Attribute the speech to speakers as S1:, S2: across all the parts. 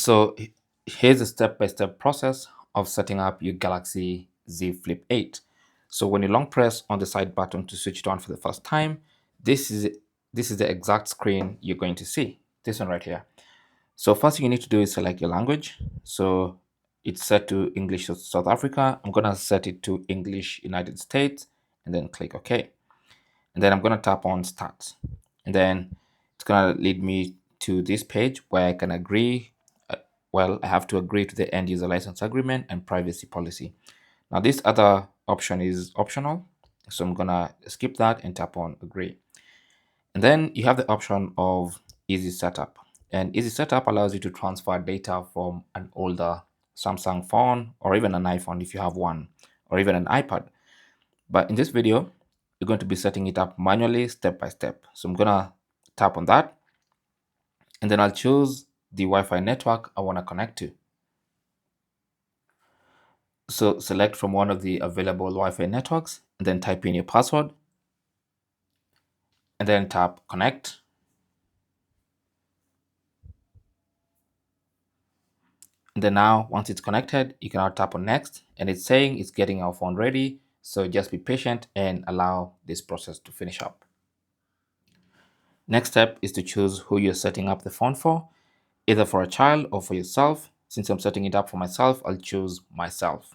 S1: So here's a step-by-step process of setting up your Galaxy Z Flip 8. So when you long press on the side button to switch it on for the first time, this is the exact screen you're going to see. This one right here. So first thing you need to do is select your language. So it's set to English South Africa. I'm gonna set it to English United States and then click OK. And then I'm gonna tap on Start. And then it's gonna lead me to this page where I can agree. Well, I have to agree to the end user license agreement and privacy policy. Now this other option is optional. So I'm gonna skip that and tap on agree. And then you have the option of easy setup. And easy setup allows you to transfer data from an older Samsung phone or even an iPhone if you have one, or even an iPad. But in this video, you're going to be setting it up manually step by step. So I'm gonna tap on that and then I'll choose the Wi-Fi network I want to connect to. So select from one of the available Wi-Fi networks and then type in your password and then tap connect. And then now once it's connected, you can now tap on next and it's saying it's getting our phone ready. So just be patient and allow this process to finish up. Next step is to choose who you're setting up the phone for, either for a child or for yourself. Since I'm setting it up for myself, I'll choose myself.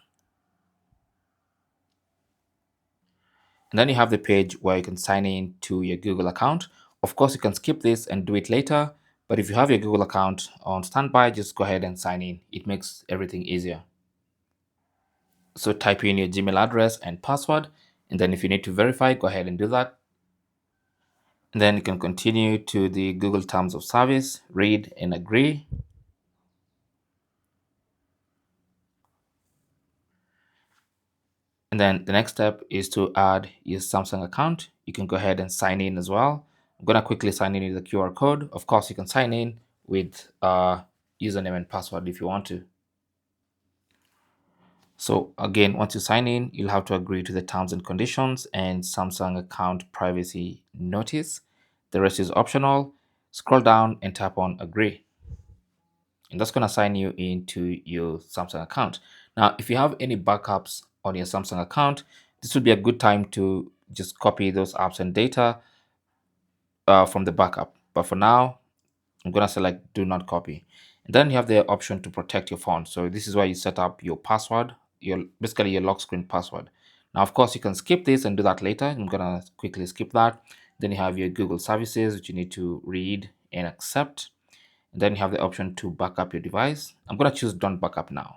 S1: And then you have the page where you can sign in to your Google account. Of course, you can skip this and do it later, but if you have your Google account on standby, just go ahead and sign in. It makes everything easier. So type in your Gmail address and password, and then if you need to verify, go ahead and do that. And then you can continue to the Google Terms of Service, read and agree. And then the next step is to add your Samsung account. You can go ahead and sign in as well. I'm going to quickly sign in with the QR code. Of course, you can sign in with username and password if you want to. So again, once you sign in, you'll have to agree to the terms and conditions and Samsung account privacy notice. The rest is optional. Scroll down and tap on agree. And that's going to sign you into your Samsung account. Now, if you have any backups on your Samsung account, this would be a good time to just copy those apps and data from the backup. But for now, I'm going to select do not copy. And then you have the option to protect your phone. So this is where you set up your password, basically your lock screen password. Now, of course, you can skip this and do that later. I'm going to quickly skip that. Then you have your Google services, which you need to read and accept. And then you have the option to back up your device. I'm going to choose don't backup now.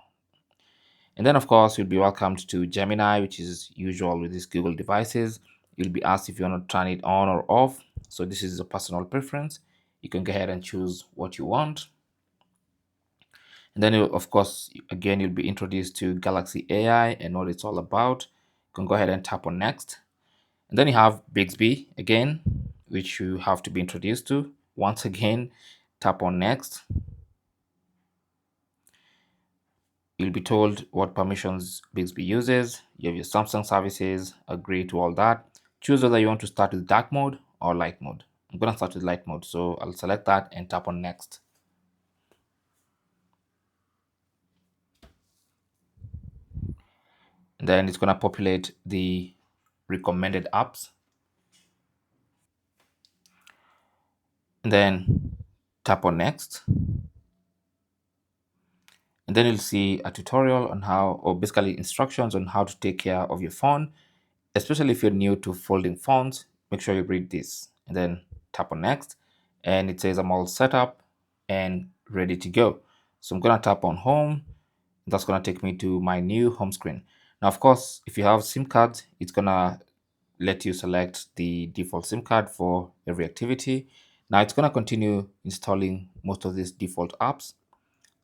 S1: And then, of course, you'll be welcomed to Gemini, which is usual with these Google devices. You'll be asked if you want to turn it on or off. So this is a personal preference. You can go ahead and choose what you want. And then, of course, again, you'll be introduced to Galaxy AI and what it's all about. You can go ahead and tap on next. And then you have Bixby again, which you have to be introduced to. Once again, tap on next. You'll be told what permissions Bixby uses. You have your Samsung services, agree to all that. Choose whether you want to start with dark mode or light mode. I'm going to start with light mode, so I'll select that and tap on next. And then it's going to populate the recommended apps. And then tap on next. And then you'll see a tutorial on how, or basically instructions on how to take care of your phone. Especially if you're new to folding phones, make sure you read this and then tap on next. And it says I'm all set up and ready to go. So I'm going to tap on home. That's going to take me to my new home screen. Now, of course, if you have SIM cards, it's going to let you select the default SIM card for every activity. Now it's going to continue installing most of these default apps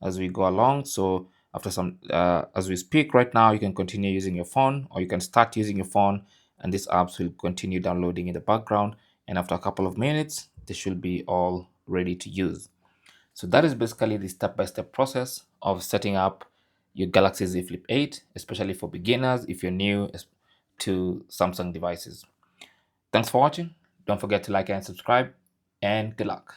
S1: as we go along. So after some, as we speak right now, you can continue using your phone or you can start using your phone and these apps will continue downloading in the background. And after a couple of minutes, they should be all ready to use. So that is basically the step-by-step process of setting up your Galaxy Z Flip 8, especially for beginners if you're new to Samsung devices. Thanks for watching. Don't forget to like and subscribe and good luck.